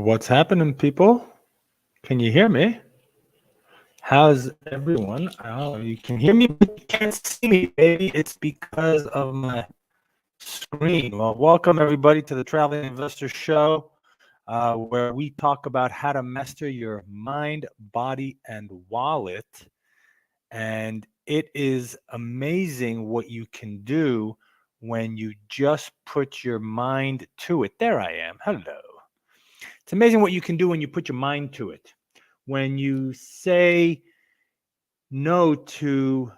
What's happening, people? Can you hear me? How's everyone? Oh, you can hear me, but you can't see me, baby. It's because of my screen. Well, welcome everybody to the Traveling Investor Show, where we talk about how to master your mind, body, and wallet. And it is amazing what you can do when you just put your mind to it. There I am. Hello. It's amazing what you can do when you put your mind to it. When you say no to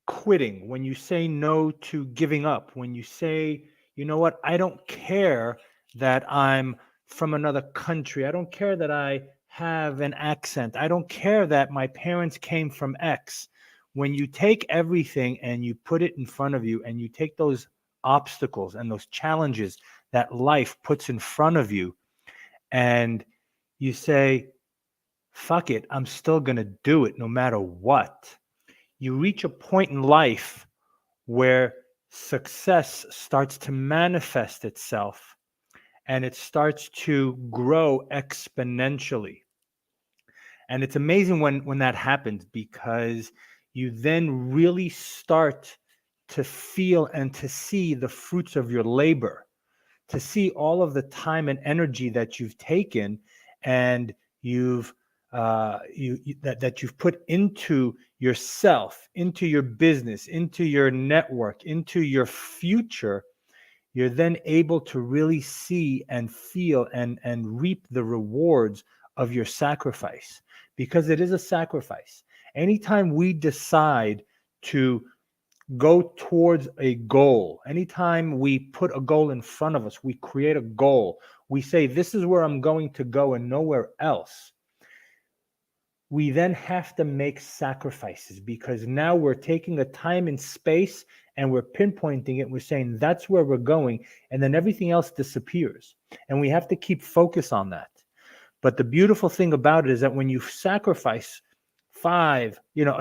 quitting, when you say no to giving up, when you say, you know what, I don't care that I'm from another country. I don't care that I have an accent. I don't care that my parents came from X. When you take everything and you put it in front of you and you take those obstacles and those challenges that life puts in front of you and you say, fuck it, I'm still going to do it no matter what. You reach a point in life where success starts to manifest itself and it starts to grow exponentially. And it's amazing when that happens, because you then really start to feel and to see the fruits of your labor, to see all of the time and energy that you've taken and you've that you've put into yourself, into your business, into your network, into your future. You're then able to really see and feel and reap the rewards of your sacrifice, because it is a sacrifice. Anytime we decide to go towards a goal, anytime we put a goal in front of us, we create a goal, we say, this is where I'm going to go and nowhere else. We then have to make sacrifices, because now we're taking a time and space and we're pinpointing it. We're saying that's where we're going, and then everything else disappears. And we have to keep focus on that. But the beautiful thing about it is that when you sacrifice a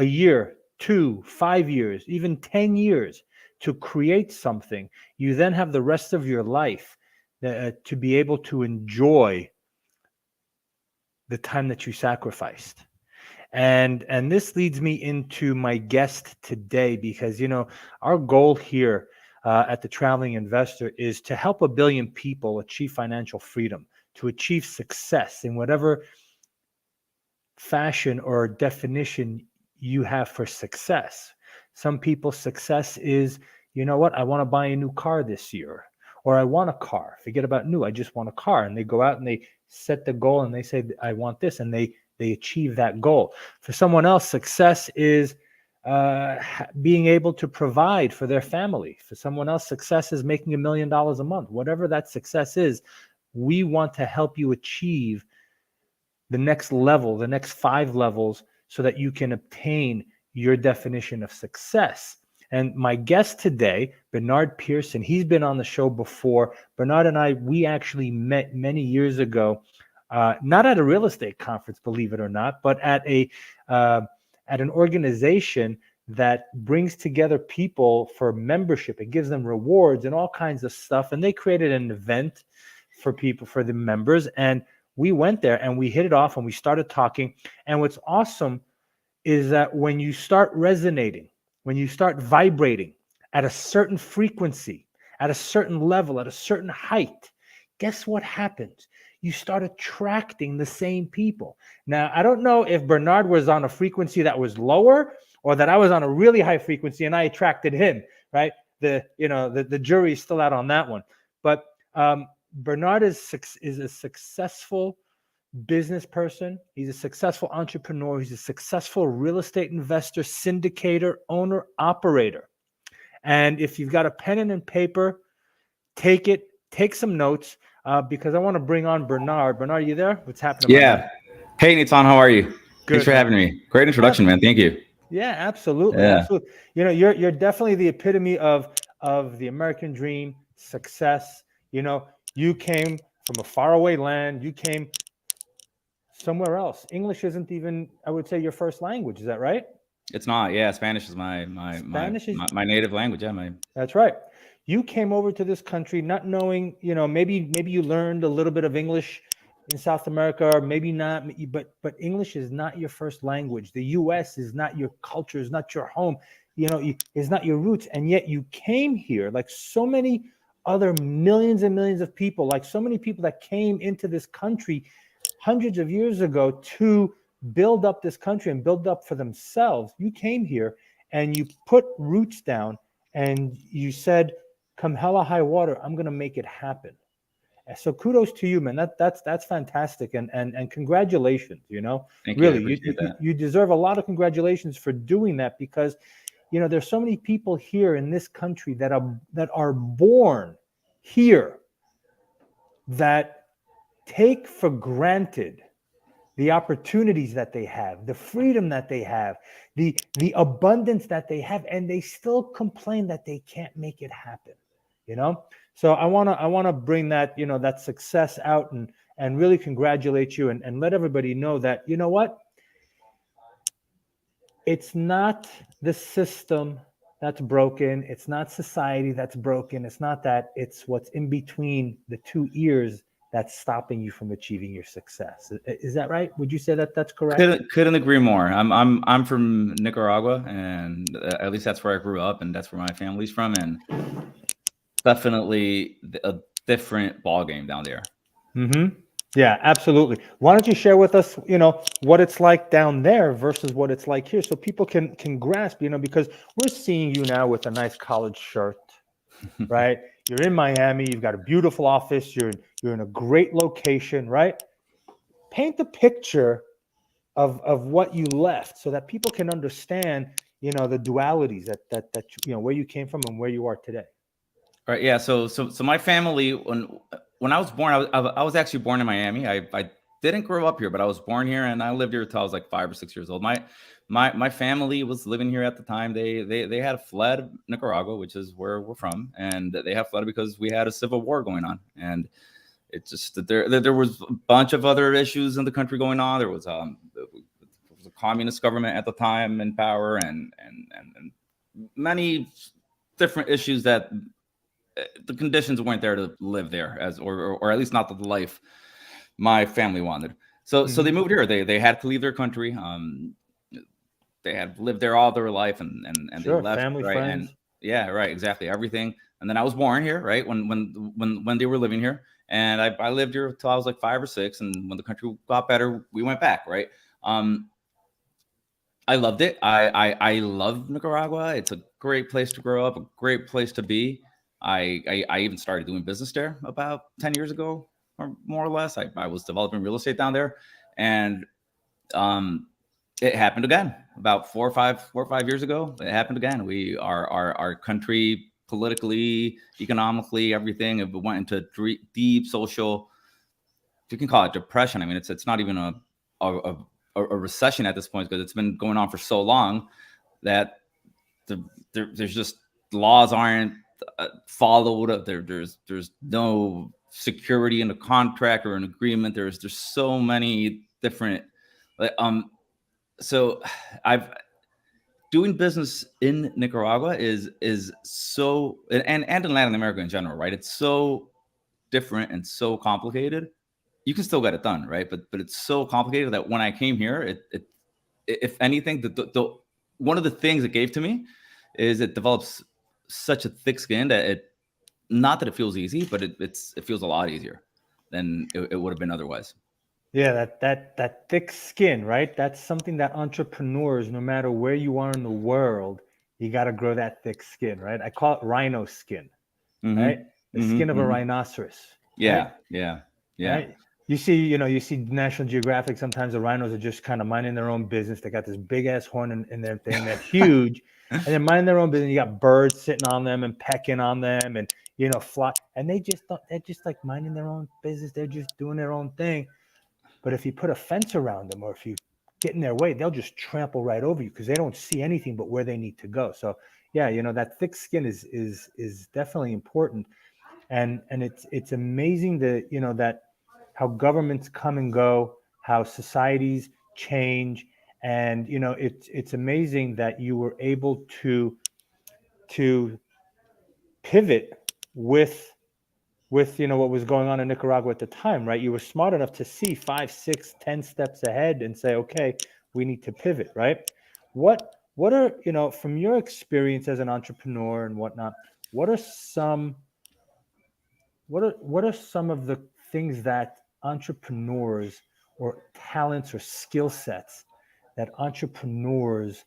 year, 2, 5 years, even 10 years to create something, you then have the rest of your life to be able to enjoy the time that you sacrificed. And this leads me into my guest today, because, our goal here at the Traveling Investor is to help 1 billion people achieve financial freedom, to achieve success in whatever fashion or definition you have for success. Some people's success is, you know what, I want to buy a new car this year, or I want a car. Forget about new, I just want a car. And they go out and they set the goal and they say, I want this, and they achieve that goal. For someone else, success is being able to provide for their family. For someone else, success is making $1 million a month. Whatever that success is, we want to help you achieve the next level, the next 5 levels, so that you can obtain your definition of success. And my guest today, Bernard Pierson, he's been on the show before. Bernard and I, we actually met many years ago, not at a real estate conference, believe it or not, but at an organization that brings together people for membership. It gives them rewards and all kinds of stuff. And they created an event for people, for the members. And we went there and we hit it off and we started talking. And what's awesome is that when you start resonating, when you start vibrating at a certain frequency, at a certain level, at a certain height, guess what happens? You start attracting the same people. Now, I don't know if Bernard was on a frequency that was lower, or that I was on a really high frequency and I attracted him, right? The jury is still out on that one. But Bernard is a successful business person. He's a successful entrepreneur. He's a successful real estate investor, syndicator, owner, operator. And if you've got a pen and paper, take some notes, because I want to bring on Bernard. Bernard, are you there? What's happening? Yeah. Hey, Nathan, how are you? Good, thanks for having me. Great introduction, man. Thank you. Yeah, absolutely. Yeah. Absolutely. You're definitely the epitome of the American dream, success. You came from a faraway land. You came somewhere else. English isn't even, I would say, your first language. Is that right? It's not. Yeah, Spanish is my native language. Yeah, That's right. You came over to this country not knowing, maybe you learned a little bit of English in South America, or maybe not, but English is not your first language. The US is not your culture, is not your home, is not your roots. And yet you came here like so many other millions and millions of people, like so many people that came into this country hundreds of years ago to build up this country and build up for themselves. You came here and you put roots down and you said, come hella high water, I'm going to make it happen. So kudos to you, man. That's fantastic, and congratulations. Thank you. I Really, appreciate that. you deserve a lot of congratulations for doing that, because there's so many people here in this country that are born here that take for granted the opportunities that they have, the freedom that they have, the abundance that they have, and they still complain that they can't make it happen. So I want to bring that that success out and really congratulate you and let everybody know that what, it's not the system that's broken, it's not society that's broken, it's not that, it's what's in between the two ears that's stopping you from achieving your success. Is that right? Would you say that that's correct? Couldn't agree more. I'm from Nicaragua, and at least that's where I grew up, and that's where my family's from, and definitely a different ball game down there. Mm-hmm. Yeah, absolutely. Why don't you share with us, what it's like down there versus what it's like here, so people can grasp, because we're seeing you now with a nice college shirt, right? You're in Miami. You've got a beautiful office. You're in a great location, right? Paint the picture of what you left so that people can understand, the dualities that where you came from and where you are today. All right. Yeah. So my family, when I was born, I was actually born in Miami. I didn't grow up here, but I was born here, and I lived here until I was like 5 or 6 years old. My family was living here at the time. They had fled Nicaragua, which is where we're from, and they had fled because we had a civil war going on, and it's just that there was a bunch of other issues in the country going on. There was a communist government at the time in power, and many different issues that the conditions weren't there to live there, or at least not the life my family wanted. So they moved here. They had to leave their country. They had lived there all their life, and Sure, they left, family, right? friends. And yeah, right, exactly, everything. And then I was born here, right? When they were living here, and I lived here till I was like 5 or 6. And when the country got better, we went back, right? I loved it. I love Nicaragua. It's a great place to grow up, a great place to be. I even started doing business there about 10 years ago, or more or less. I was developing real estate down there, and it happened again about 4 or 5 years ago. It happened again. Our country, politically, economically, everything, it went into deep social, you can call it depression. I mean, it's not even a recession at this point, because it's been going on for so long that there's just laws aren't followed. There's no security in a contract or an agreement. There's so many different so I've doing business in Nicaragua is so, and in Latin America in general, right? It's so different and so complicated. You can still get it done, right? But it's so complicated that when I came here, it if anything, the one of the things it gave to me is it develops such a thick skin that not that it feels easy, but it feels a lot easier than it would have been otherwise. Yeah, that thick skin, right? That's something that entrepreneurs, no matter where you are in the world, you got to grow that thick skin, right? I call it rhino skin, right? The skin of a rhinoceros. Yeah, right? yeah. Right? You see National Geographic, sometimes the rhinos are just kind of minding their own business. They got this big ass horn in their thing, they're huge, and they're minding their own business. You got birds sitting on them and pecking on them, and fly, and they're just like minding their own business. They're just doing their own thing. But if you put a fence around them, or if you get in their way, they'll just trample right over you, because they don't see anything but where they need to go. So yeah, that thick skin is definitely important. And it's amazing that that how governments come and go, how societies change, and it's amazing that you were able to pivot with what was going on in Nicaragua at the time, right? You were smart enough to see 5, 6, 10 steps ahead and say, okay, we need to pivot, right? What are, from your experience as an entrepreneur and whatnot, what are some of the things that entrepreneurs or talents or skill sets that entrepreneurs,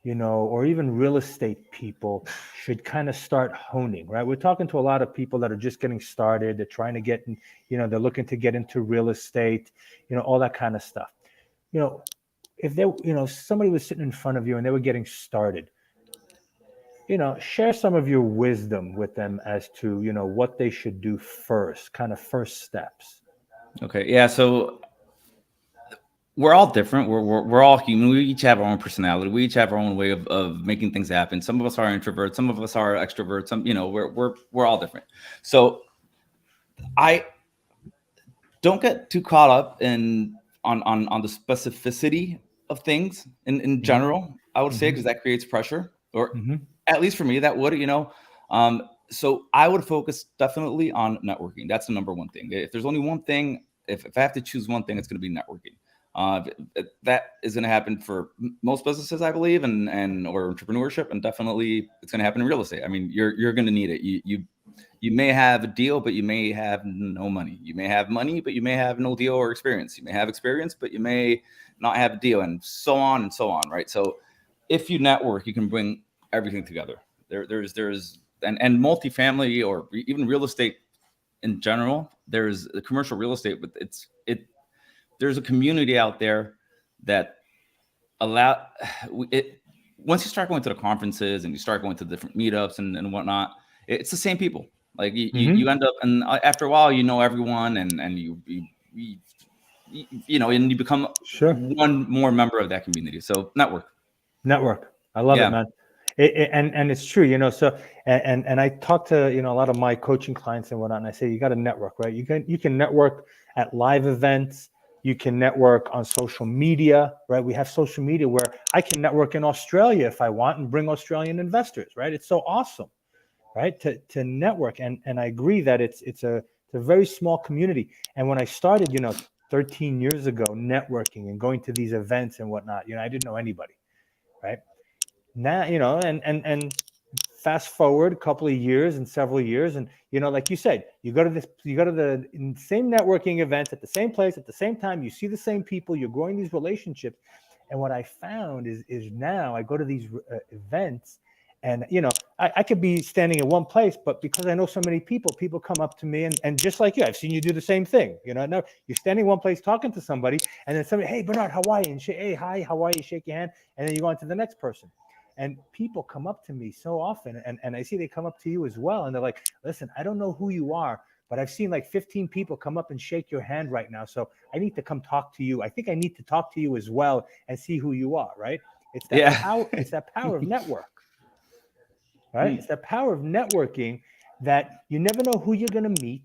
or even real estate people should kind of start honing, right? We're talking to a lot of people that are just getting started. They're trying to get in, they're looking to get into real estate, all that kind of stuff. If somebody was sitting in front of you and they were getting started, share some of your wisdom with them as to, what they should do first, kind of first steps. Okay. Yeah. So we're all different. We're all human. We each have our own personality. We each have our own way of making things happen. Some of us are introverts. Some of us are extroverts. Some, we're all different. So I don't get too caught up on the specificity of things in general. I would say, because that creates pressure, or at least for me, that would, so I would focus definitely on networking. That's the number one thing. If there's only one thing, if I have to choose one thing, it's going to be networking. That is going to happen for most businesses, I believe, and or entrepreneurship, and definitely it's going to happen in real estate. I mean, you're going to need it. You may have a deal, but you may have no money. You may have money, but you may have no deal or experience. You may have experience, but you may not have a deal, and so on and so on, right? So if you network, you can bring everything together. There's and multifamily, or even real estate in general, there's the commercial real estate, but there's a community out there that once you start going to the conferences and you start going to different meetups and whatnot, it's the same people. Like you end up, and after a while, everyone, and you and you become one more member of that community. So network. I love it, man. And it's true, so, and I talk to, a lot of my coaching clients and whatnot, and I say, you got to network, right? You can network at live events. You can network on social media, right? We have social media where I can network in Australia if I want and bring Australian investors, right? It's so awesome, right? To network. And I agree that it's a very small community. And when I started, 13 years ago, networking and going to these events and whatnot, I didn't know anybody, right? Now, and fast forward a couple of years and several years, and like you said, you go to the same networking events at the same place at the same time. You see the same people. You're growing these relationships. And what I found is now I go to these events, and I could be standing in one place, but because I know so many people come up to me, and just like you, I've seen you do the same thing. Now you're standing in one place talking to somebody, and then somebody, hey Bernard, how are you? And hey, hi, how are you? Shake your hand, and then you go on to the next person. And people come up to me so often, and I see they come up to you as well. And they're like, listen, I don't know who you are, but I've seen like 15 people come up and shake your hand right now. So I need to come talk to you. I think I need to talk to you as well and see who you are, right? It's that power of network, right? It's that power of networking that you never know who you're going to meet,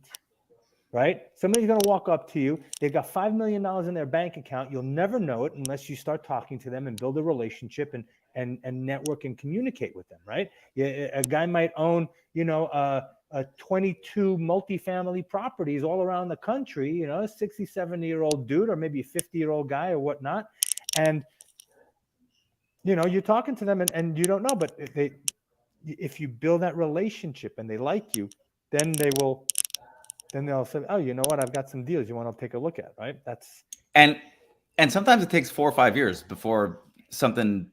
right? Somebody's going to walk up to you. They've got $5 million in their bank account. You'll never know it unless you start talking to them and build a relationship and network and communicate with them, right? A guy might own, 22 multifamily properties all around the country, a 60, 70-year-old dude, or maybe a 50-year-old guy or whatnot. And, you're talking to them and you don't know, but if you build that relationship and they like you, then they'll say, oh, you know what? I've got some deals you want to take a look at, right? And sometimes it takes 4 or 5 years before something,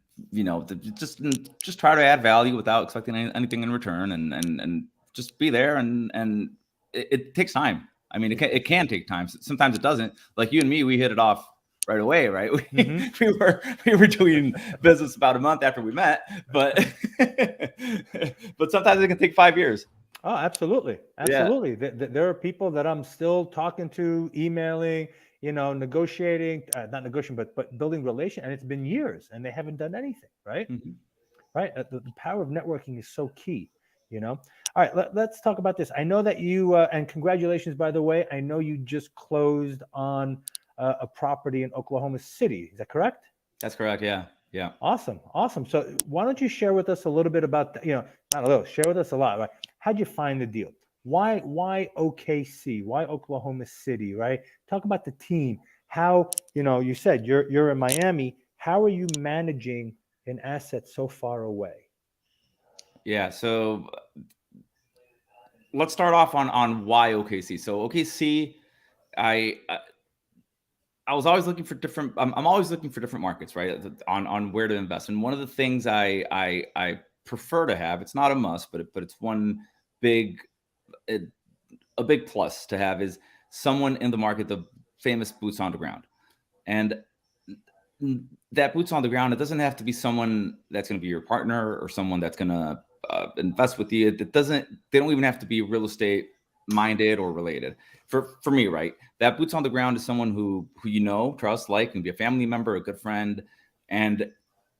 just try to add value without expecting anything in return, and just be there. And it takes time. I mean, it can take time. Sometimes it doesn't. Like you and me, we hit it off right away, right? We were doing business about a month after we met, but sometimes it can take 5 years. Oh, absolutely. Yeah. There are people that I'm still talking to, emailing, negotiating, not negotiating, but building relation. And it's been years and they haven't done anything. Right. Right. The power of networking is so key, All right. Let's talk about this. I know that you, and congratulations, by the way, I know you just closed on a property in Oklahoma City. Is that correct? That's correct. Yeah. Yeah. Awesome. So why don't you share with us a little bit about, not a little, share with us a lot, right? How'd you find the deal? Why OKC? Why Oklahoma City? Right? Talk about the team. How, you said you're in Miami. How are you managing an asset so far away? Yeah. So let's start off on why OKC. So OKC, I I was always looking for different. I'm always looking for different markets, right? On where to invest. And one of the things I prefer to have, it's not a must, but it's one big a big plus to have is someone in the market, the famous boots on the ground. And that boots on the ground, it doesn't have to be someone that's going to be your partner or someone that's going to invest with you. It doesn't. They don't even have to be real estate minded or related. For me, right? That boots on the ground is someone who trust, like, can be a family member, a good friend, and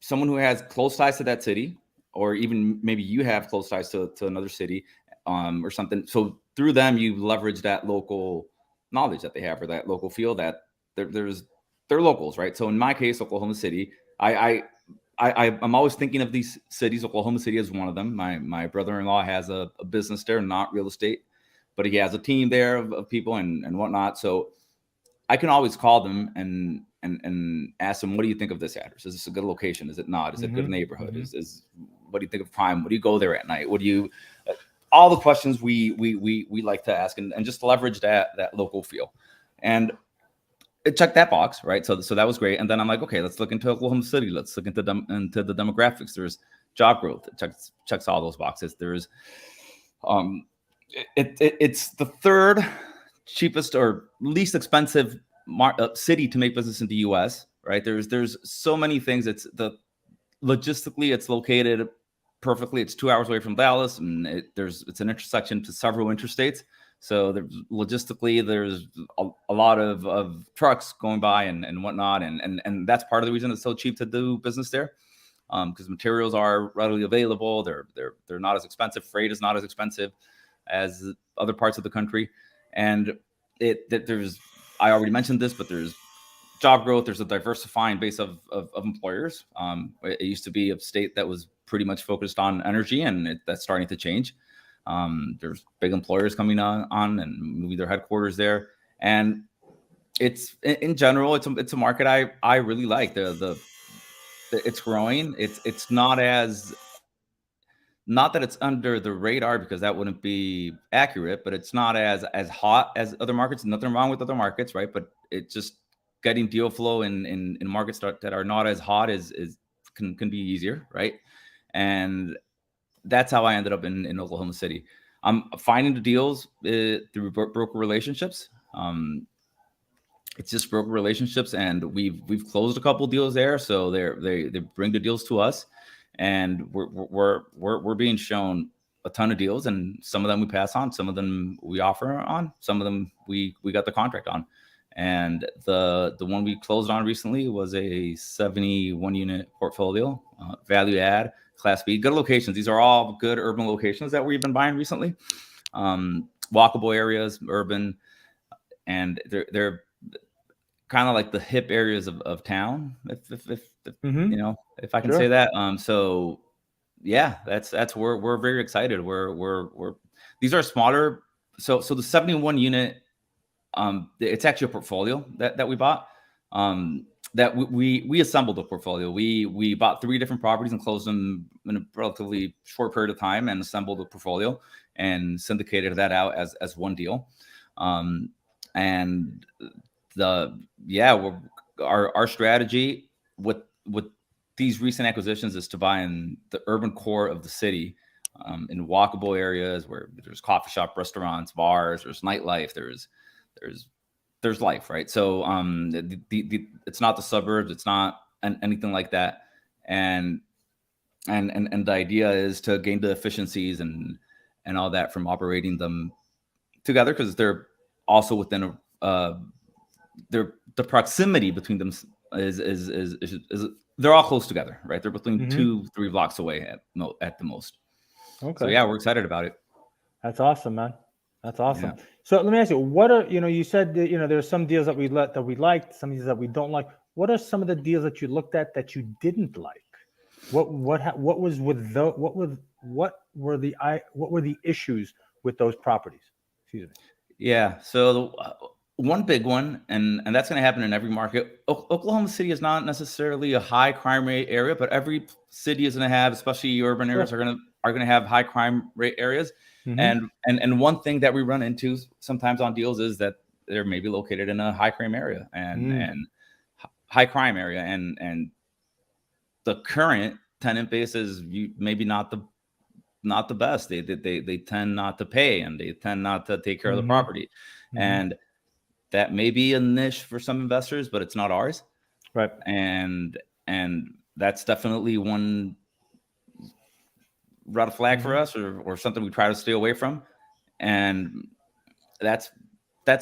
someone who has close ties to that city, or even maybe you have close ties to another city, or something. So through them, you leverage that local knowledge that they have, or that local feel that they're locals, right? So in my case, Oklahoma City, I'm always thinking of these cities. Oklahoma City is one of them. My brother-in-law has a business there, not real estate, but he has a team there of people and whatnot. So I can always call them and ask them, what do you think of this address? Is this a good location? Is it not? Is it a good neighborhood? Is what do you think of crime? What do you go there at night? What do you all the questions we like to ask and just leverage that local feel. And it checked that box, right? So that was great. And then I'm like, okay, let's look into Oklahoma City. Let's look into the demographics. There's job growth. It checks all those boxes. There's it's the third cheapest or least expensive city to make business in the U.S. Right? There's so many things. Logistically, it's located perfectly. It's 2 hours away from Dallas, and it's an intersection to several interstates. So logistically, there's a lot of trucks going by and whatnot, and that's part of the reason it's so cheap to do business there, because materials are readily available. They're not as expensive. Freight is not as expensive as other parts of the country, and I already mentioned this, but there's job growth. There's a diversifying base of employers. It used to be a state that was pretty much focused on energy, and that's starting to change. There's big employers coming on and moving their headquarters there, and it's in general, it's a market I really like. It's growing. It's not that it's under the radar, because that wouldn't be accurate, but it's not as hot as other markets. Nothing wrong with other markets, right? But it's just getting deal flow in markets that are not as hot can be easier, right? And that's how I ended up in Oklahoma City. I'm finding the deals through broker relationships. It's just broker relationships, and we've closed a couple deals there. So they bring the deals to us, and we're being shown a ton of deals, and some of them we pass on, some of them we offer on, some of them we got the contract on. And the one we closed on recently was a 71 unit portfolio, value add, Class B, good locations. These are all good urban locations that we've been buying recently. Walkable areas, urban, and they're kind of like the hip areas of town, if I can say that. So yeah, that's we're very excited. We're these are smaller. So the 71 unit, it's actually a portfolio that we bought. That we assembled a portfolio. We bought 3 different properties and closed them in a relatively short period of time, and assembled a portfolio and syndicated that out as one deal. And our strategy with these recent acquisitions is to buy in the urban core of the city, in walkable areas where there's coffee shop, restaurants, bars, there's nightlife, there's life, right? So it's not the suburbs, it's not anything like that, and the idea is to gain the efficiencies and all that from operating them together, because they're also within the proximity between them is they're all close together, right? They're between 2-3 blocks away at the most. Okay. So yeah, we're excited about it. That's awesome, man. That's awesome. Yeah. So let me ask you, what are, you said that, there's some deals that we liked, some deals that we don't like. What are some of the deals that you looked at that you didn't like? What was with what were the issues with those properties? Excuse me. Yeah. So one big one, and that's going to happen in every market. Oklahoma City is not necessarily a high crime rate area, but every city is going to have, especially urban areas, Sure. are going to have high crime rate areas. Mm-hmm. And one thing that we run into sometimes on deals is that they're maybe located in a high crime area and high crime area, and the current tenant base is maybe not the best. They tend not to pay, and they tend not to take care of the Mm-hmm. property. Mm-hmm. And that may be a niche for some investors, but it's not ours. Right. And that's definitely one red flag for us, or something we try to stay away from. And that's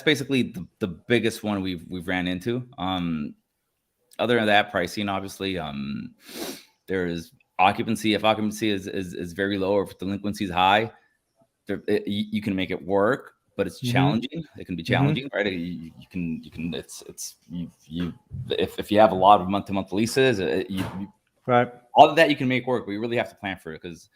basically the biggest one we've ran into. Other than that, pricing, obviously, there is occupancy. If occupancy is very low, or if delinquency is high, you can make it work, but it's challenging. It can be challenging, right? You can it's you if you have a lot of month-to-month leases, Right. all of that you can make work, but you really have to plan for it, because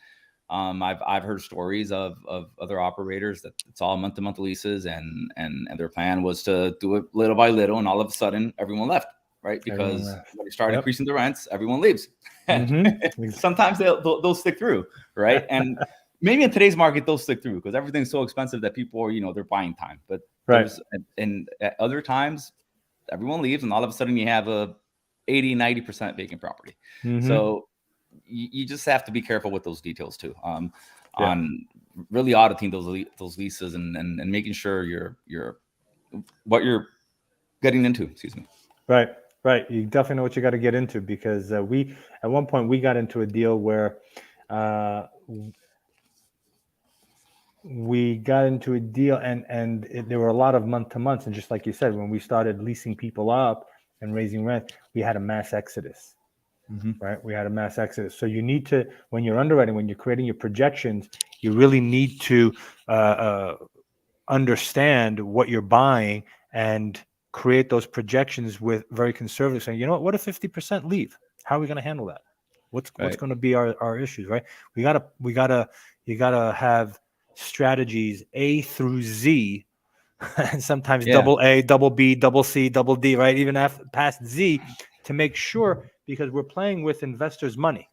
I've heard stories of other operators that it's all month-to-month leases, and their plan was to do it little by little, and all of a sudden everyone left, right? Because when they start increasing the rents, everyone leaves. And sometimes they'll stick through, right? And maybe in today's market they'll stick through because everything's so expensive that people are, they're buying time. But and at other times everyone leaves, and all of a sudden you have a 80-90% vacant property. So you just have to be careful with those details too, on really auditing those leases, and making sure you're what you're getting into. Excuse me. Right. You definitely know what you got to get into, because we at one point we got into a deal where there were a lot of month to months, and just like you said, when we started leasing people up and raising rent, we had a mass exodus. Right, we had a mass exodus. So you need to, when you're underwriting, when you're creating your projections, you really need to understand what you're buying and create those projections with very conservative, saying, what if 50% leave? How are we going to handle that? What's going to be our issues, right? You gotta have strategies A through Z, and sometimes double A, double B, double C, double D, right? Even past Z, to make sure, because we're playing with investors' money,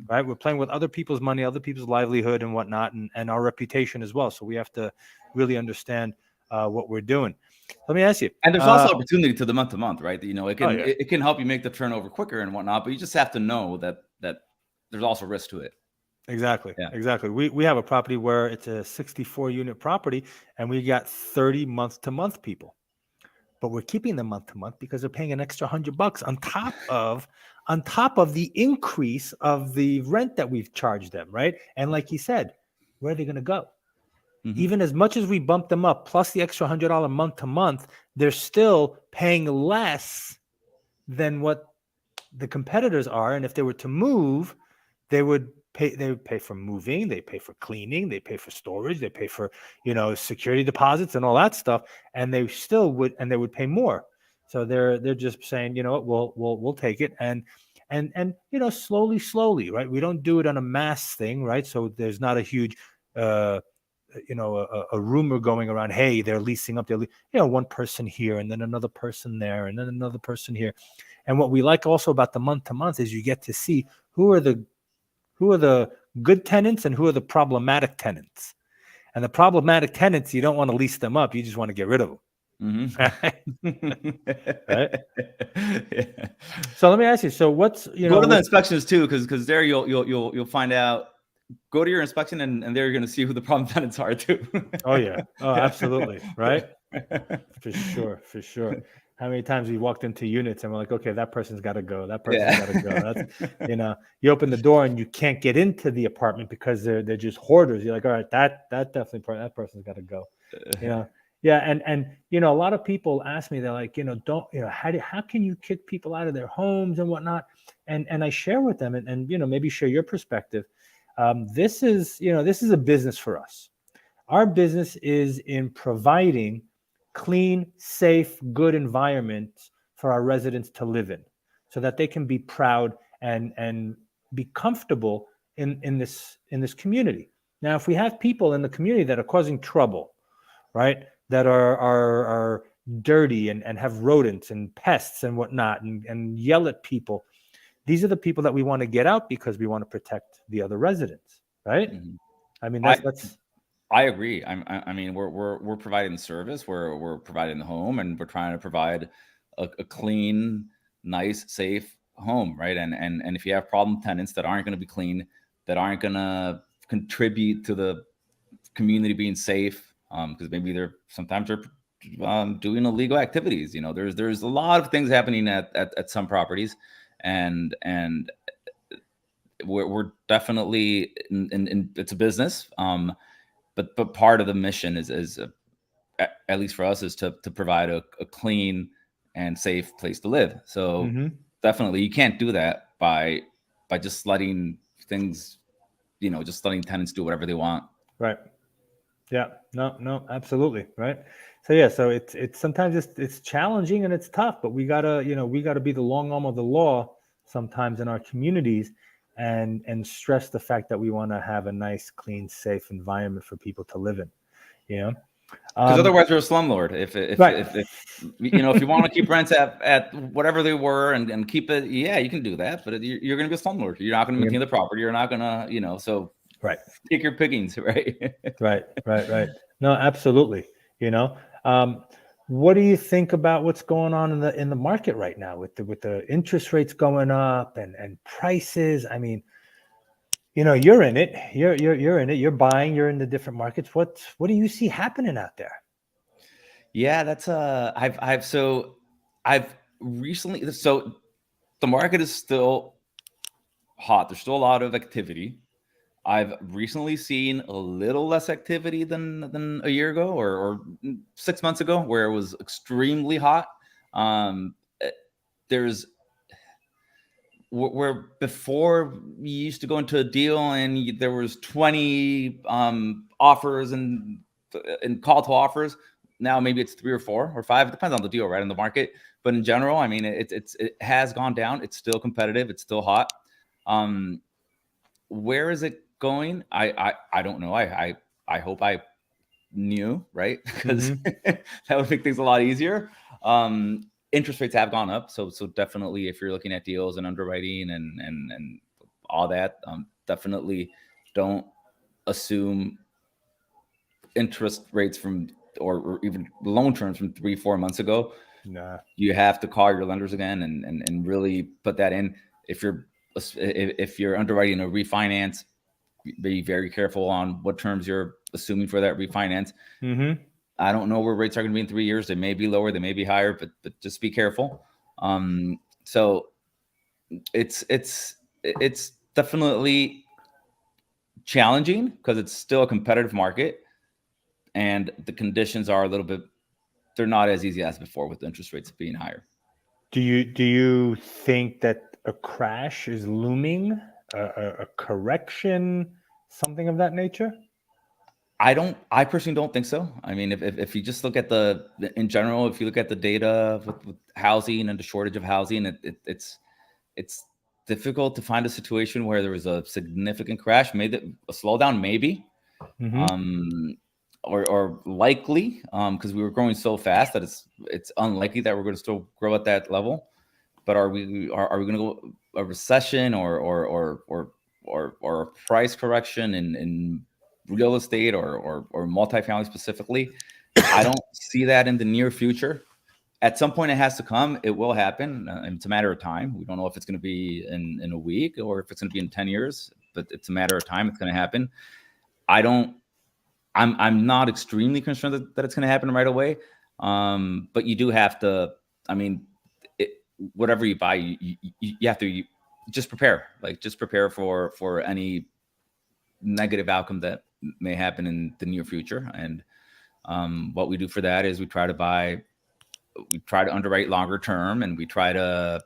right? We're playing with other people's money, other people's livelihood and whatnot, and our reputation as well. So we have to really understand what we're doing. Let me ask you. And there's also opportunity to the month to month, right? It can help you make the turnover quicker and whatnot, but you just have to know that there's also risk to it. Exactly. We have a property where it's a 64 unit property, and we got 30 month to month people, but we're keeping them month to month because they're paying an extra $100 on top of the increase of the rent that we've charged them, right? And like you said, where are they going to go? Even as much as we bump them up, plus the extra $100 month to month, they're still paying less than what the competitors are. And if they were to move, they would pay for moving, they pay for cleaning, they pay for storage, they pay for, security deposits and all that stuff. And they still would, and they would pay more. So they're just saying, we'll take it. And slowly, right? We don't do it on a mass thing, right? So there's not a huge, a rumor going around, hey, they're leasing up, one person here, and then another person there, and then another person here. And what we like also about the month to month is you get to see who are the good tenants and who are the problematic tenants. And the problematic tenants, you don't want to lease them up, you just want to get rid of them. Right? Yeah. So let me ask you, so what's go to the inspections too, because there you'll find out. Go to your inspection, and there you're going to see who the problem tenants are too. Oh yeah. Oh, absolutely. Right. For sure. How many times we walked into units and we're like, okay, that person's got to go. That person's got to go. That's, you open the door and you can't get into the apartment because they're just hoarders. You're like, all right, that definitely, that person's got to go. Yeah. And, a lot of people ask me, they're like, how can you kick people out of their homes and whatnot? And I share with them and maybe share your perspective. This is a business for us. Our business is in providing clean, safe, good environments for our residents to live in, so that they can be proud and be comfortable in this community. Now, if we have people in the community that are causing trouble, right, that are dirty and have rodents and pests and whatnot, and yell at people, these are the people that we want to get out because we want to protect the other residents, right? Mhm. I mean, I that's I agree. I mean, we're providing the service, we're providing the home, and we're trying to provide a clean, nice, safe home, right? And if you have problem tenants that aren't going to be clean, that aren't going to contribute to the community being safe, because maybe sometimes they're doing illegal activities. You know, there's a lot of things happening at some properties, and we're definitely in it's a business. But part of the mission is at least for us, is to provide a clean and safe place to live. So mm-hmm, definitely, you can't do that by just letting things, just letting tenants do whatever they want. right. Yeah, no, absolutely, right. So yeah, so it's sometimes it's challenging and it's tough, but we gotta be the long arm of the law sometimes in our communities, and stress the fact that we want to have a nice, clean, safe environment for people to live in. You know, Because um, otherwise, you're a slumlord. right. If you want to keep rents at whatever they were, and keep it, yeah, you can do that. But you're going to be a slumlord. You're not going to maintain the property. You're not going to, so Right, take your pickings, right? right. No, absolutely. You know, um, what do you think about what's going on in the market right now with the interest rates going up and prices? I mean, you're in it. You're in it. You're buying. You're in the different markets. What do you see happening out there? Yeah, that's I've recently, so the market is still hot. There's still a lot of activity. I've recently seen a little less activity than a year ago, or 6 months ago, where it was extremely hot. Um, eh, there's where before you used to go into a deal and there was 20 offers and call to offers. Now maybe it's 3 or 4 or 5. It depends on the deal, right, in the market. But in general, I mean, it has gone down. It's still competitive. It's still hot. Um, where is it going? I don't know. I hope I knew, right? Because Mm-hmm. that would make things a lot easier. Interest rates have gone up, so definitely, if you're looking at deals and underwriting and all that, definitely don't assume interest rates from, or even loan terms from 3-4 months ago. Nah. You have to call your lenders again and really put that in. If you're underwriting a refinance, be very careful on what terms you're assuming for that refinance. Mm-hmm. I don't know where rates are going to be in 3 years. They may be lower, they may be higher, but just be careful. So it's definitely challenging because it's still a competitive market, and the conditions are a little bit, they're not as easy as before with interest rates being higher. Do you think that a crash is looming, a correction, something of that nature? I personally don't think so. I mean, if you just look at in general, if you look at the data with housing and the shortage of housing, it's difficult to find a situation where there was a significant crash. Maybe a slowdown, maybe, Mm-hmm. um, or likely, because we were growing so fast that it's unlikely that we're going to still grow at that level. But are we going to go a recession, or a price correction in real estate, or multifamily specifically? I don't see that in the near future. At some point, it has to come. It will happen, and it's a matter of time. We don't know if it's going to be in a week or if it's going to be in 10 years, but it's a matter of time. It's going to happen. I'm not extremely concerned that it's going to happen right away. But you do have to. I mean, whatever you buy, you have to just prepare. Like, just prepare for any negative outcome that may happen in the near future. And what we do for that is we try to underwrite longer term, and we try to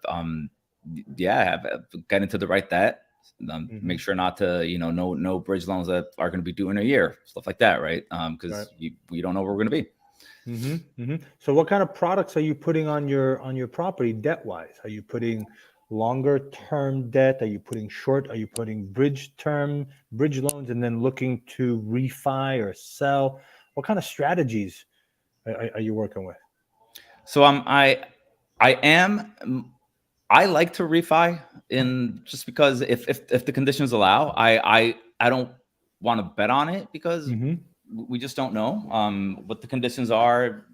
get into the right debt. Mm-hmm. Make sure not to, no bridge loans that are going to be due in a year, stuff like that, right? Because we don't know where we're going to be. Mm-hmm. Mm-hmm. So what kind of products are you putting on your property debt wise? Are you putting longer term debt? Are you putting short? Are you putting bridge loans, and then looking to refi or sell? What kind of strategies are you working with? So I like to refi in just because if the conditions allow, I don't want to bet on it because Mm-hmm. we just don't know what the conditions are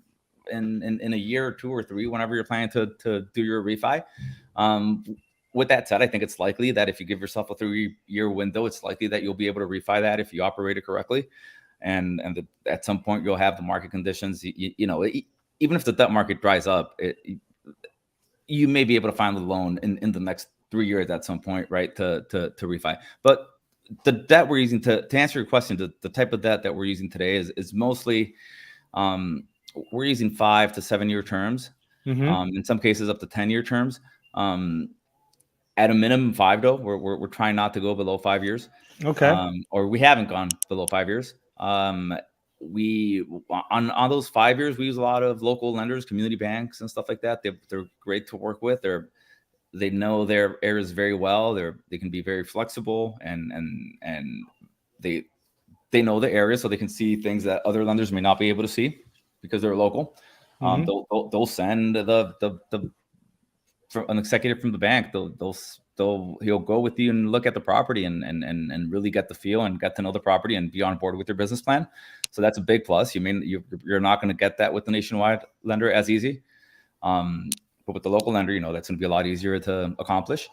in a year or 2 or 3, whenever you're planning to do your refi. Um, with that said, I think it's likely that if you give yourself a 3-year window, it's likely that you'll be able to refi that if you operate it correctly, and at some point you'll have the market conditions. Even if the debt market dries up, you may be able to find the loan in the next 3 years at some point, right? To refi. But the debt we're using to answer your question, the type of debt that we're using today is mostly we're using 5 to 7 year terms, Mm-hmm. in some cases up to 10-year terms. At a minimum 5 though, we're trying not to go below 5 years, Okay. or we haven't gone below 5 years. We on those 5 years, we use a lot of local lenders, community banks, and stuff like that. They're great to work with. They know their areas very well. They can be very flexible, and they know the area, so they can see things that other lenders may not be able to see because they're local. Mm-hmm. They'll send from an executive from the bank. He'll go with you and look at the property and really get the feel and get to know the property and be on board with your business plan. So that's a big plus. You're not going to get that with the nationwide lender as easy. But with the local lender, that's going to be a lot easier to accomplish.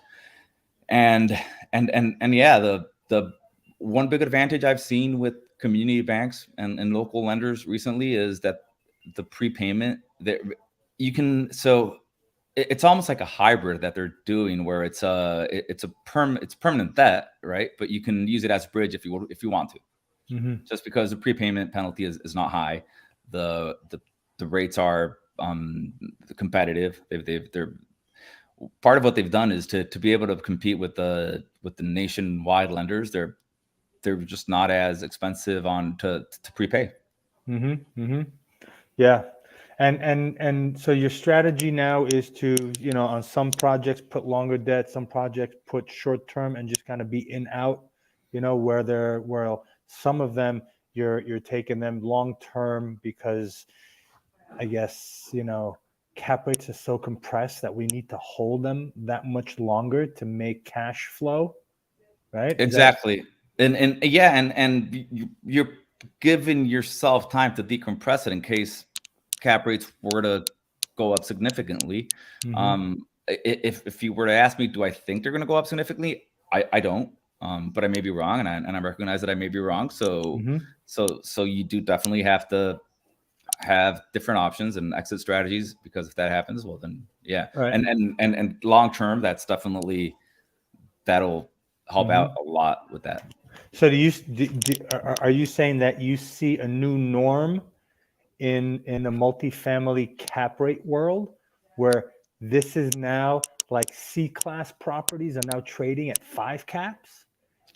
And yeah, the one big advantage I've seen with community banks and local lenders recently is that the prepayment that you can. So it's almost like a hybrid that they're doing, where it's permanent debt, right? But you can use it as a bridge if you want to. Mm-hmm. Just because the prepayment penalty is not high, the rates are competitive. They're part of what they've done is to be able to compete with the nationwide lenders. They're just not as expensive to prepay. Mm-hmm. Mm-hmm. Yeah. And so your strategy now is to, on some projects put longer debt, some projects put short term, and just kind of be in out, where some of them you're taking them long term because I guess, cap rates are so compressed that we need to hold them that much longer to make cash flow, right? Is that Exactly. And yeah, you're giving yourself time to decompress it in case cap rates were to go up significantly. mm-hmm. If you were to ask me, do I think they're going to go up significantly? I don't. But I may be wrong, and I recognize that I may be wrong. So Mm-hmm. so you do definitely have to have different options and exit strategies, because if that happens, well then yeah. Right. And long term, that'll help Mm-hmm. out a lot with that. So are you saying that you see a new norm in a multifamily cap rate world where this is now like C-class properties are now trading at 5 caps?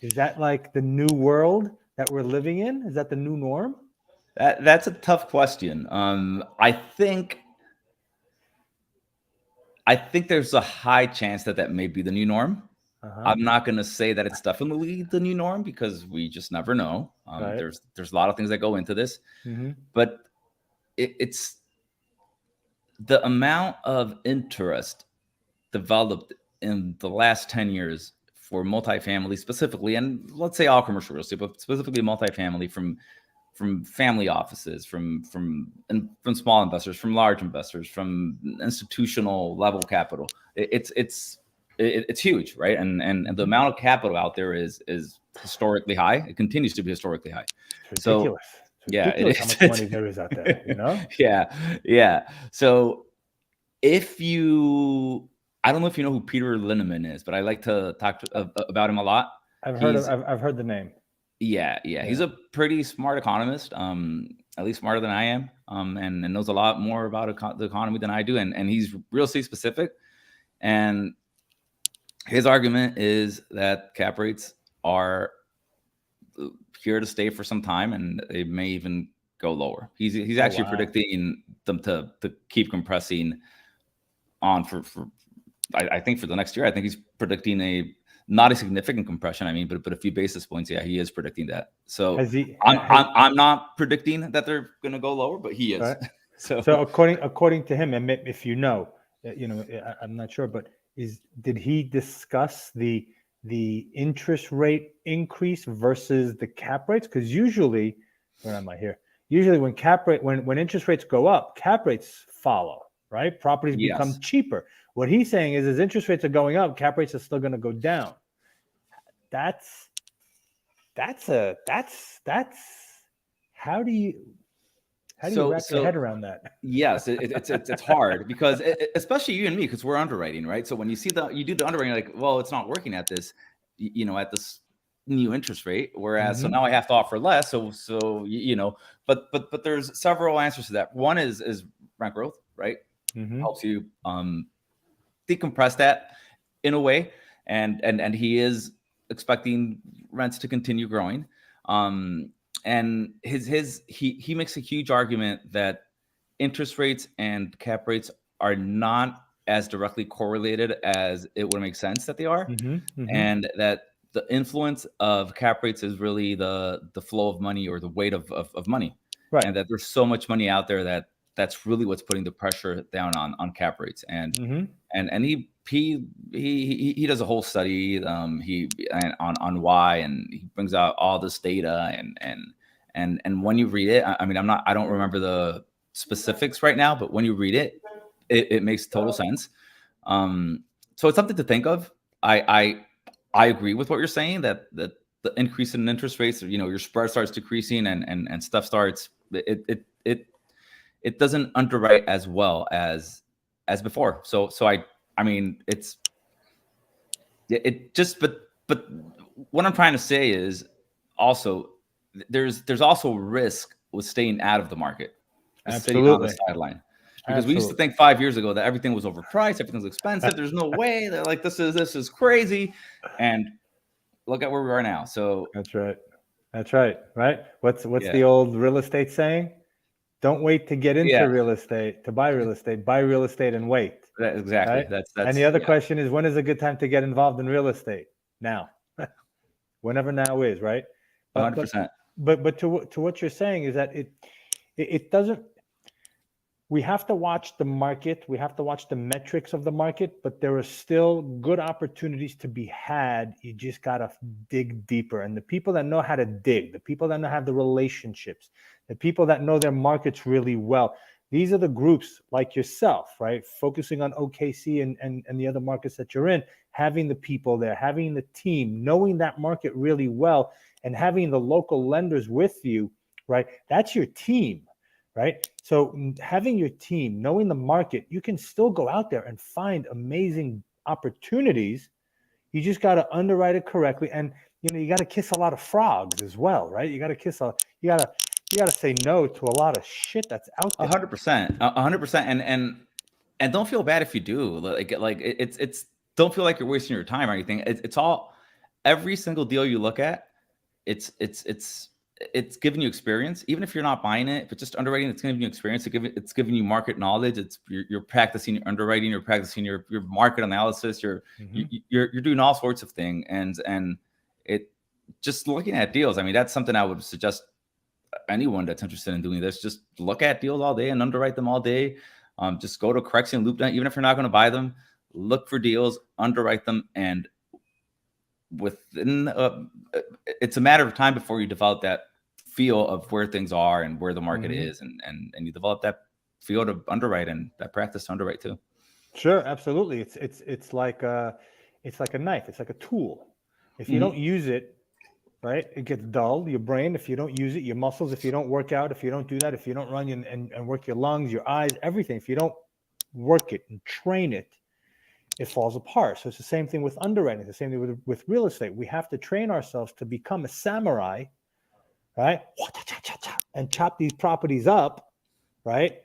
Is that like the new world that we're living in? Is that the new norm? That's a tough question. I think there's a high chance that may be the new norm. Uh-huh. I'm not going to say that it's definitely the new norm, because we just never know. Right. There's a lot of things that go into this, Mm-hmm. but it's the amount of interest developed in the last 10 years for multifamily specifically, and let's say all commercial real estate, but specifically multifamily, from family offices, from small investors, from large investors, from institutional level capital. It's huge, right? And the amount of capital out there is historically high. It continues to be historically high. It's So ridiculous. It's yeah, it ridiculous how is. much money there is out there, Yeah. So if you, I don't know if you know who Peter Linneman is, but I like to talk about him a lot. He's I've heard the name. Yeah. He's Yeah. a pretty smart economist, at least smarter than I am, and knows a lot more about the economy than I do, and he's real estate specific. And his argument is that cap rates are here to stay for some time, and they may even go lower. He's Oh actually wow. predicting them to keep compressing on for I think for the next year, I think he's predicting not a significant compression. I mean, but a few basis points. Yeah, he is predicting that. So Has he? I'm not predicting that they're going to go lower, but he is. Right. So So according to him, and if you know, I'm not sure, but did he discuss the interest rate increase versus the cap rates? Because usually, where am I here? Usually, when interest rates go up, cap rates follow. Right, properties become yes. cheaper. What he's saying is, as interest rates are going up, cap rates are still going to go down. That's how do you wrap your head around that? Yes, it's hard because especially you and me, because we're underwriting, right? So when you do the underwriting, you're like, well, it's not working at this, at this new interest rate. Whereas, so now I have to offer less. But there's several answers to that. One is rent growth, right? Helps you decompress that in a way, and he is expecting rents to continue growing. And he makes a huge argument that interest rates and cap rates are not as directly correlated as it would make sense that they are, and that the influence of cap rates is really the flow of money or the weight of money, Right. and that there's so much money out there that's really what's putting the pressure down on cap rates. And he does a whole study on why, and he brings out all this data, and when you read it, I mean, I don't remember the specifics right now, but when you read it, it makes total sense. So it's something to think of. I agree with what you're saying, that the increase in interest rates, your spread starts decreasing, and stuff starts, it doesn't underwrite as well as before. So I mean, but what I'm trying to say is also there's also risk with staying out of the market, sitting on the sideline. Because we used to think 5 years ago that everything was overpriced, everything's expensive. There's no way. They're like, this is crazy. And look at where we are now. So that's right. Right. What's the old real estate saying? Don't wait to get into real estate to buy real estate. Buy real estate and wait. Exactly. Right? That's and the other question is, when is a good time to get involved in real estate? Now. Whenever now is, right? 100%. But to what you're saying is that it doesn't. We have to watch the market. We have to watch the metrics of the market, but there are still good opportunities to be had. You just got to dig deeper. And the people that know how to dig, the people that know how to have the relationships, the people that know their markets really well, these are the groups like yourself, right? Focusing on OKC and the other markets that you're in, having the people there, having the team, knowing that market really well, and having the local lenders with you, right? That's your team. Right. So having your team, knowing the market, you can still go out there and find amazing opportunities. You just got to underwrite it correctly. And, you got to kiss a lot of frogs as well. Right. You got to say no to a lot of shit that's out there. 100%. 100%. And don't feel bad if you do. Like it's don't feel like you're wasting your time or anything. It's all, every single deal you look at, it's giving you experience, even if you're not buying it, but just underwriting, it's giving you experience. It's giving you market knowledge. You're practicing your underwriting, you're practicing your market analysis. You're doing all sorts of things. And it just looking at deals. I mean, that's something I would suggest anyone that's interested in doing this. Just look at deals all day and underwrite them all day. Just go to Correction Loop, even if you're not going to buy them, look for deals, underwrite them, and within it's a matter of time before you develop that feel of where things are and where the market is, and you develop that feel to underwrite and that practice to underwrite too. Sure, absolutely. It's like a knife. It's like a tool. If you don't use it, right, it gets dull. Your brain, if you don't use it, your muscles, if you don't work out, if you don't do that, if you don't run and work your lungs, your eyes, everything, if you don't work it and train it, it falls apart. So it's the same thing with underwriting, the same thing with real estate. We have to train ourselves to become a samurai, right? And chop these properties up, right?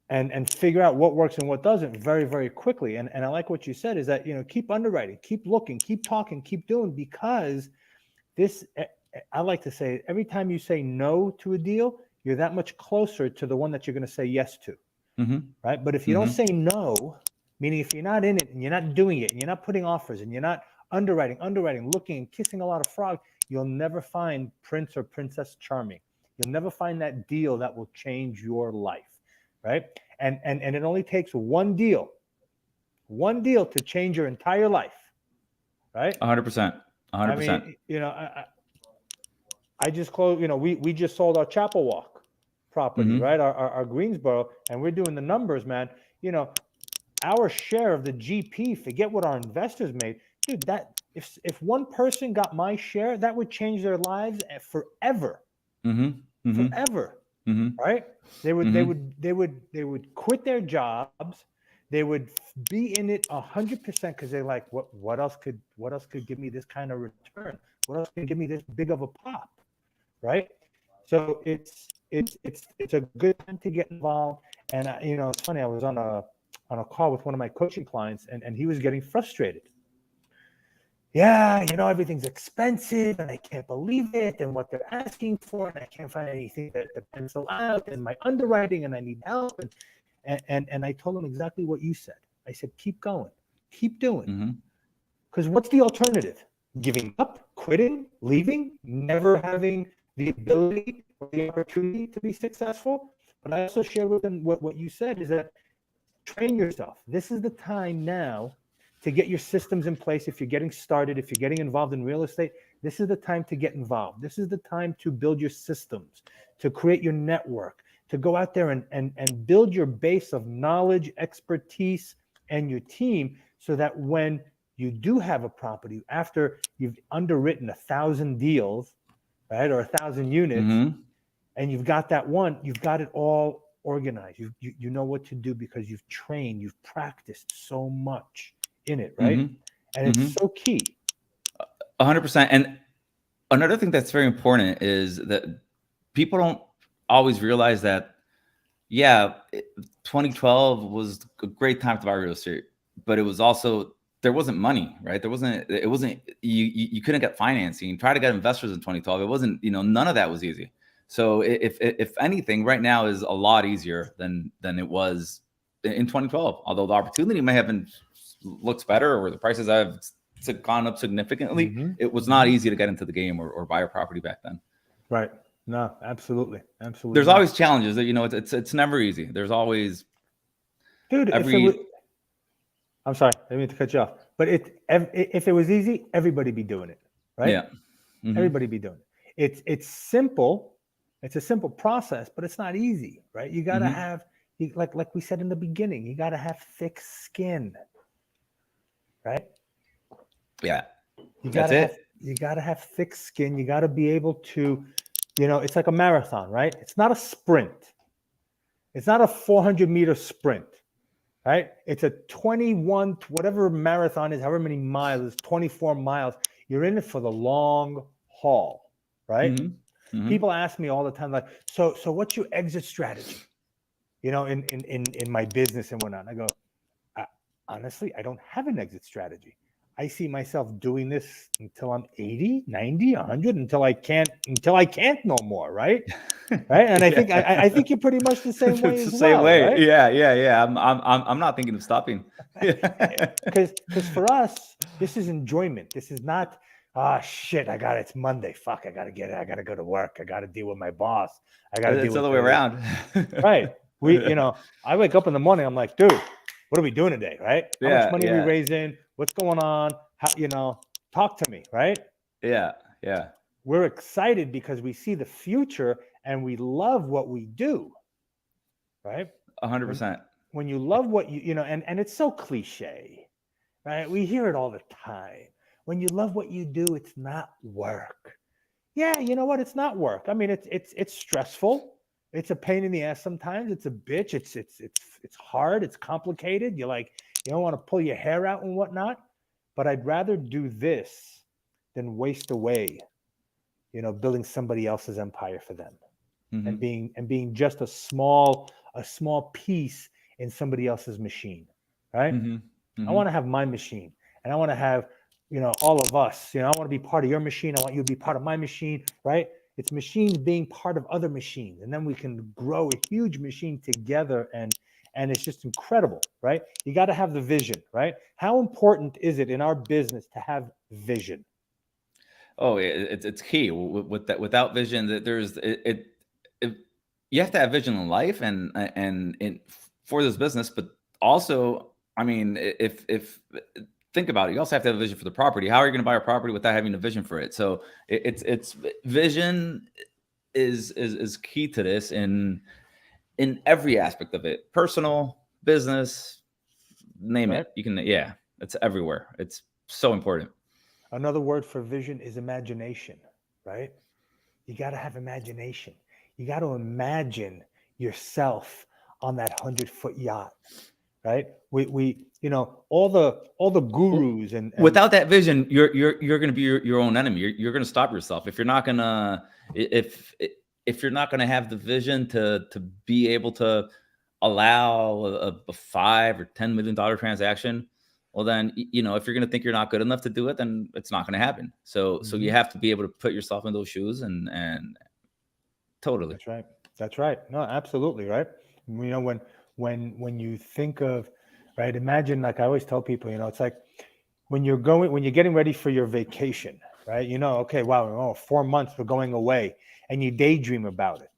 And figure out what works and what doesn't very, very quickly. And I like what you said is that, keep underwriting, keep looking, keep talking, keep doing, because this, I like to say, every time you say no to a deal, you're that much closer to the one that you're going to say yes to. Right. But if you don't say no, Meaning if you're not in it and you're not doing it and you're not putting offers and you're not underwriting, looking and kissing a lot of frogs, you'll never find Prince or Princess Charming. You'll never find that deal that will change your life, right? And it only takes one deal to change your entire life, right? 100%. 100%. I mean, I just closed, we just sold our Chapel Walk property, Mhm. right? Our Greensboro, and we're doing the numbers, man. Our share of the GP, forget what our investors made. Dude, that if one person got my share, that would change their lives forever. Mhm. Mhm. Forever. Mhm. Right? They Mhm. would quit their jobs. They would be in it 100% because they're like, what else could give me this kind of return? What else can give me this big of a pop? Right? So it's a good time to get involved. And it's funny. I was on a call with one of my coaching clients, and he was getting frustrated. Yeah, everything's expensive, and I can't believe it, and what they're asking for, and I can't find anything to pencil out, and my underwriting, and I need help, and I told him exactly what you said. I said, keep going, keep doing, Mhm. because what's the alternative? Giving up, quitting, leaving, never having the ability or the opportunity to be successful. But I also shared with them what you said is that train yourself. This is the time now to get your systems in place. If you're getting started, if you're getting involved in real estate, this is the time to get involved. This is the time to build your systems, to create your network, to go out there and build your base of knowledge, expertise, and your team, so that when you do have a property, after you've underwritten 1,000 deals, right, or 1,000 units, Mhm. and you've got that one, you've got it all organized. You know what to do because you've trained, you've practiced so much in it, right? Mhm. And it's Mhm. so key. 100%. And another thing that's very important is that people don't always realize that, yeah, 2012 was a great time to buy real estate, but it was also, there wasn't money, right? It wasn't, you couldn't get financing. Try to get investors in 2012. It wasn't, none of that was easy. So if anything, right now is a lot easier than it was in 2012. Although the opportunity may have been looks better, or the prices have gone up significantly, Mm-hmm. it was not Mm-hmm. easy to get into the game or buy a property back then. Right. No, absolutely. Absolutely There's not. always challenges that, it's never easy. There's always Dude, if it was, every I'm sorry, I didn't mean to cut you off, but if it was easy, everybody be doing it, right? yeah. Hmm. Everybody be doing it. It's simple. It's a simple process, but it's not easy, right? You got to Hmm. have, like we said in the beginning, you got to have thick skin, right? Yeah. You That's gotta have it. you gotta have thick skin. You gotta be able to, it's like a marathon, right? It's not a sprint. It's not a 400-meter sprint, right? It's a 21, whatever marathon is, however many miles, it's 24 miles. You're in it for the long haul, right? Hmm. Hmm. People ask me all the time, like, so what's your exit strategy? In my business and whatnot. I go, honestly, I don't have an exit strategy. I see myself doing this until I'm 80, 90, 100, until I can't no more, right? Right? And I think Yeah. I think you're pretty much the same way It's the as same well, way. right? Yeah. Yeah. Yeah. I'm not thinking of stopping. Because for us, this is enjoyment. This is not, shit, it's Monday. Fuck, I gotta go to work. I gotta deal with my boss. I gotta deal It's the with other way the around. right. I wake up in the morning, I'm like, dude, what are we doing today? Right? How much Yeah. money are we Yeah. raising? What's going on? How, talk to me, right? Yeah. Yeah. We're excited because we see the future and we love what we do, right? When 100%. when you love what and it's so cliche, right? We hear it all the time. When you love what you do, it's not work. Yeah, you know what? It's not work. I mean, it's stressful. It's a pain in the ass sometimes. It's a bitch. It's hard. It's complicated. You don't want to pull your hair out and whatnot. But I'd rather do this than waste away, building somebody else's empire for them, and Hmm. being just a small piece in somebody else's machine, right? Hmm. I Hmm. want to have my machine, and I want to have, all of us. I want to be part of your machine. I want you to be part of my machine, right? It's machines being part of other machines, and then we can grow a huge machine together And it's just incredible, right? You got to have the vision, right? How important is it in our business to have vision? Oh, it's key. With that, without vision, that it you have to have vision in life and for this business, but also, I mean, if think about it, you also have to have a vision for the property. How are you going to buy a property without having a vision for it? So it's vision is key to this in every aspect of it, personal, business, name Right? it. You can, yeah, it's everywhere. It's so important. Another word for vision is imagination, right? You got to have imagination. You got to imagine yourself on that 100-foot yacht, right? All the gurus and Without that vision, you're going to be your own enemy. You're going to stop yourself if you're not going to if you're not going to have the vision to be able to allow a $5 or $10 million transaction. Well, then, if you're going to think you're not good enough to do it, then it's not going to happen. So you have to be able to put yourself in those shoes and totally. That's right. That's right. No, absolutely, right. When you think of, right, imagine, like I always tell people, it's like when you're getting ready for your vacation, right? Okay, wow, 4 months we're going away, and you daydream about it,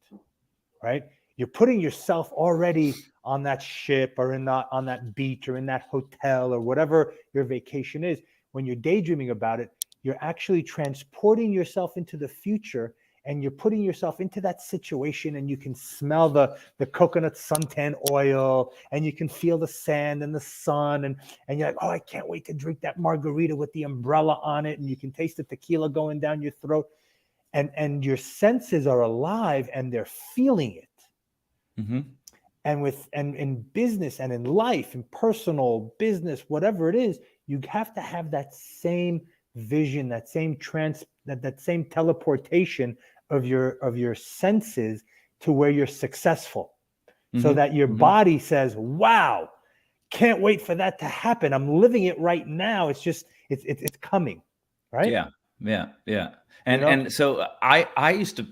right? You're putting yourself already on that ship or on that beach or in that hotel or whatever your vacation is. When you're daydreaming about it, you're actually transporting yourself into the future, and you're putting yourself into that situation, and you can smell the coconut suntan oil, and you can feel the sand and the sun, and you're like, oh, I can't wait to drink that margarita with the umbrella on it, and you can taste the tequila going down your throat, and your senses are alive and they're feeling it. Mm-hmm. And in business and in life, in personal business, whatever it is, you have to have that same vision, that same that same teleportation of your senses to where you're successful, so that your body says, wow, can't wait for that to happen. I'm living it right now. It's just, it's coming. Right. Yeah. And so I used to,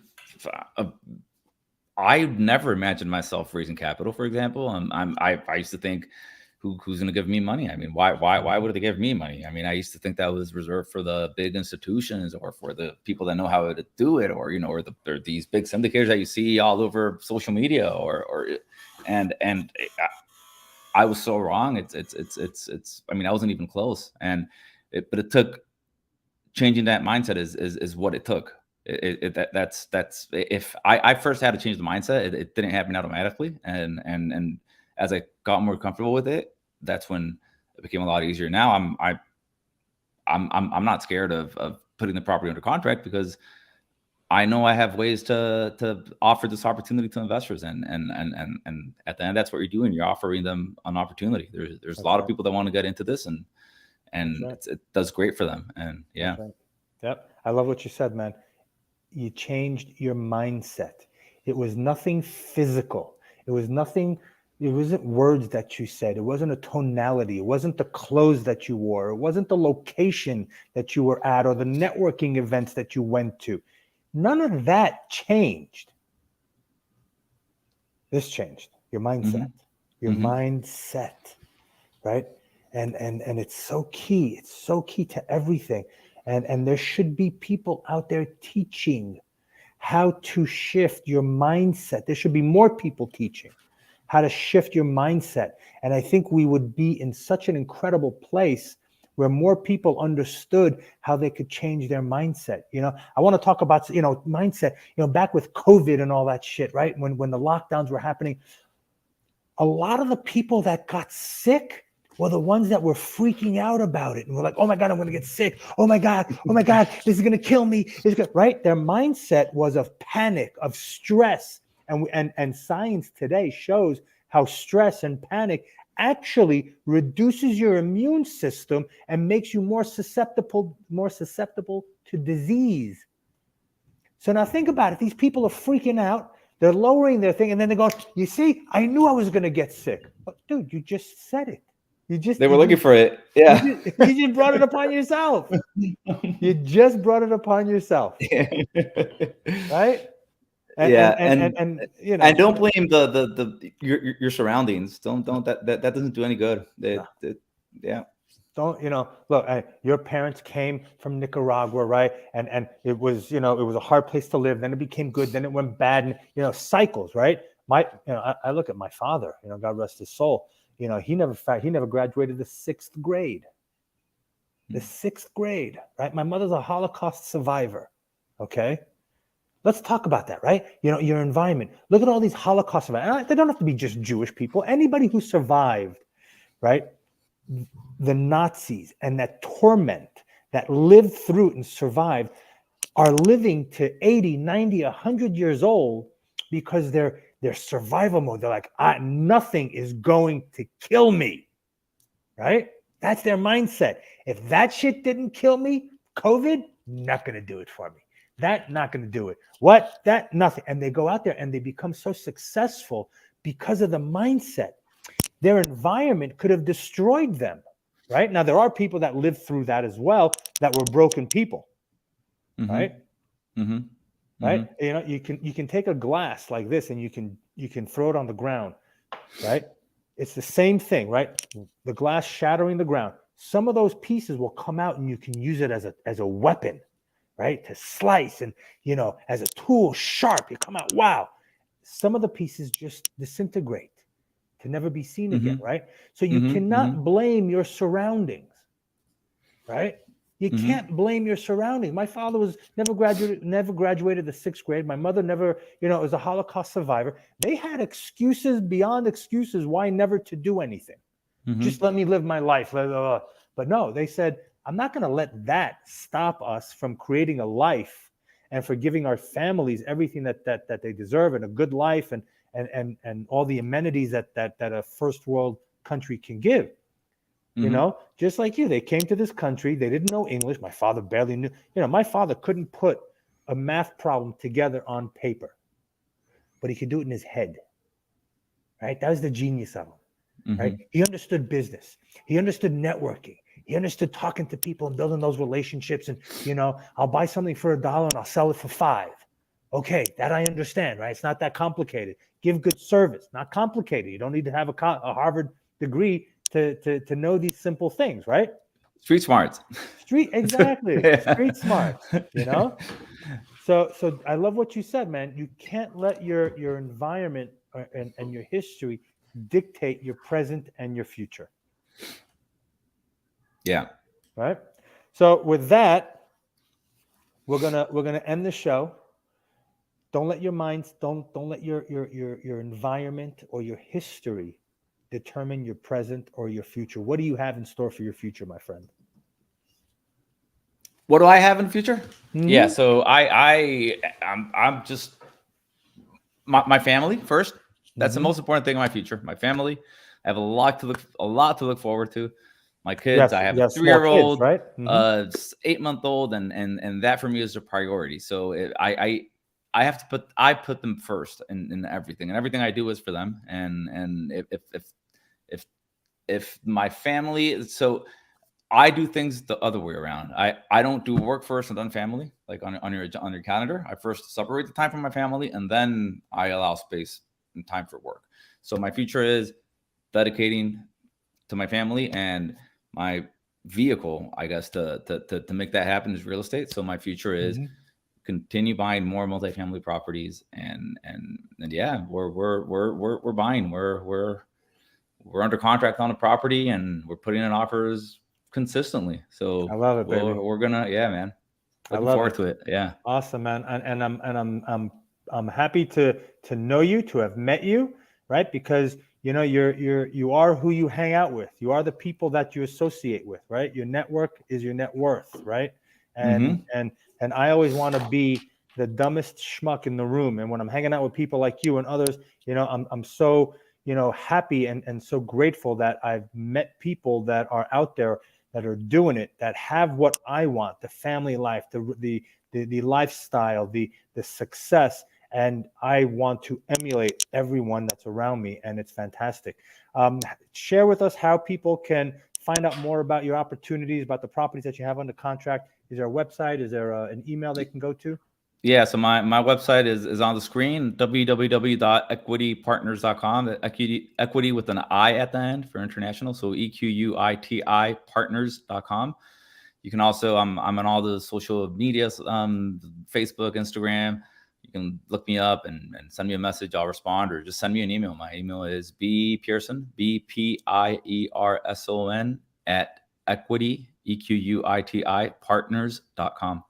I never imagined myself raising capital, for example. I used to think, who's going to give me money? I mean, why would they give me money? I mean, I used to think that was reserved for the big institutions or for the people that know how to do it, or or these big syndicators that you see all over social media, and I was so wrong. It's. I mean, I wasn't even close, but it took changing that mindset is what it took. That's if I first had to change the mindset, it didn't happen automatically, and as I got more comfortable with it, that's when it became a lot easier. Now I'm not scared of putting the property under contract, because I know I have ways to offer this opportunity to investors, and at the end, that's what you're doing. You're offering them an opportunity. There's a lot of people that want to get into this, and it does great for them. And yeah. Right. Yep. I love what you said, man. You changed your mindset. It was nothing physical. It wasn't words that you said. It wasn't a tonality. It wasn't the clothes that you wore. It wasn't the location that you were at or the networking events that you went to. None of that changed. This changed your mindset. Your mindset, right? And it's so key. It's so key to everything. And there should be people out there teaching how to shift your mindset. There should be more people teaching how to shift your mindset. And I think we would be in such an incredible place where more people understood how they could change their mindset. I want to talk about, mindset, back with COVID and all that shit, right? When the lockdowns were happening, a lot of the people that got sick were the ones that were freaking out about it. And we're like, oh my God, I'm going to get sick. Oh my God, this is going to kill me. Right? Their mindset was of panic, of stress. And science today shows how stress and panic actually reduces your immune system and makes you more susceptible to disease. So now think about it. These people are freaking out. They're lowering their thing. And then they go, you see, I knew I was going to get sick. But dude, you just said it. They were looking for it. Yeah. You just brought it upon yourself. You just brought it upon yourself. Right? Yeah, And you know, and don't blame the your surroundings. Don't that doesn't do any good. no. Yeah. Don't, look, your parents came from Nicaragua, right? And it was, it was a hard place to live. Then it became good. Then it went bad. And, cycles, right? I look at my father, God rest his soul. He never graduated the sixth grade. The sixth grade, right? My mother's a Holocaust survivor. Okay. Let's talk about that, right? Your environment. Look at all these Holocaust survivors. They don't have to be just Jewish people. Anybody who survived, right? The Nazis and that torment that lived through it and survived are living to 80, 90, 100 years old because they're survival mode. They're like, nothing is going to kill me, right? That's their mindset. If that shit didn't kill me, COVID, not going to do it for me. That, not going to do it. What? That, nothing. And they go out there and they become so successful because of the mindset. Their environment could have destroyed them. Right? Now, there are people that lived through that as well that were broken people, right? Mm-hmm. Right? You can take a glass like this and you can throw it on the ground, right? It's the same thing, right? The glass shattering the ground. Some of those pieces will come out and you can use it as a weapon, right? To slice and, as a tool, sharp. You come out, wow. Some of the pieces just disintegrate to never be seen again, right? So you cannot blame your surroundings, right? You can't blame your surroundings. My father was never graduated the sixth grade. My mother never, was a Holocaust survivor. They had excuses beyond excuses why never to do anything. Just let me live my life. But no, they said, I'm not going to let that stop us from creating a life and for giving our families everything that they deserve and a good life and all the amenities that a first world country can give. Just like you, they came to this country, they didn't know English. My father barely knew, my father couldn't put a math problem together on paper, but he could do it in his head, right? That was the genius of him, right? He understood business, he understood networking, he understood talking to people and building those relationships. And I'll buy something for $1 and I'll sell it for $5. Okay, that I understand, right? It's not that complicated. Give good service, not complicated. You don't need to have a Harvard degree to know these simple things, right? Street smarts. Exactly. Street smarts, So I love what you said, man. You can't let your environment and your history dictate your present and your future. Yeah. Right. So with that, we're gonna end the show. Don't let your minds, don't let your environment or your history determine your present or your future. What do you have in store for your future, my friend? What do I have in the future? Yeah, so I'm just my family first. That's the most important thing in my future. My family. I have a lot to look forward to. My kids. I have a 3-year-old, right? 8-month-old, and that for me is a priority. So I have to put them first in everything, and everything I do is for them. And if my family, so I do things the other way around. I don't do work first and then family, like on your calendar. I first separate the time from my family, and then I allow space and time for work. So my future is dedicating to my family, and my vehicle, I guess, to make that happen is real estate. So my future is continue buying more multifamily properties, and yeah, we're buying. We're under contract on a property, and we're putting in offers consistently. So I love it, baby. We're gonna, yeah, man. Looking forward to it. Yeah. Awesome, man. And I'm happy to know you, to have met you, right? Because you are who you hang out with. You are the people that you associate with, right? Your network is your net worth, right? And I always want to be the dumbest schmuck in the room. And when I'm hanging out with people like you and others, I'm so happy and so grateful that I've met people that are out there that are doing it, that have what I want, the family life, the lifestyle, the success. And I want to emulate everyone that's around me, and it's fantastic. Share with us how people can find out more about your opportunities, about the properties that you have under contract. Is there a website? Is there an email they can go to? Yeah, so my website is on the screen, www.equitypartners.com. Equity with an I at the end for international, so EQUITI partners.com. You can also, I'm on all the social medias, Facebook, Instagram. You can look me up and send me a message. I'll respond, or just send me an email. My email is bpierson, BPIERSON at equity, EQUITI partners.com.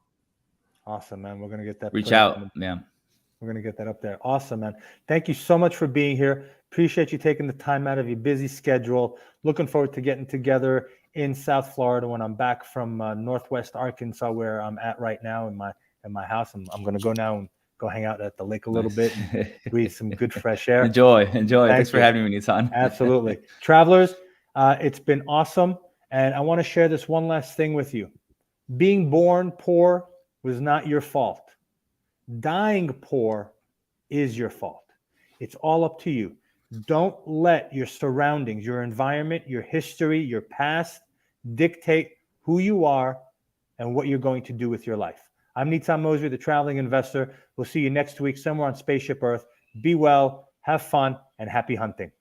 Awesome, man. We're going to get that Reach put up. out. Yeah. We're going to get that up there. Awesome, man. Thank you so much for being here. Appreciate you taking the time out of your busy schedule. Looking forward to getting together in South Florida when I'm back from Northwest Arkansas, where I'm at right now in my house. I'm going to go now and go hang out at the lake a little bit and breathe some good fresh air. Enjoy. Thanks Thank for you. having me, Nissan. Absolutely. Travelers, it's been awesome. And I want to share this one last thing with you. Being born poor was not your fault. Dying poor is your fault. It's all up to you. Don't let your surroundings, your environment, your history, your past dictate who you are and what you're going to do with your life. I'm Nitzan Mosby, the traveling investor. We'll see you next week somewhere on Spaceship Earth. Be well, have fun, and happy hunting.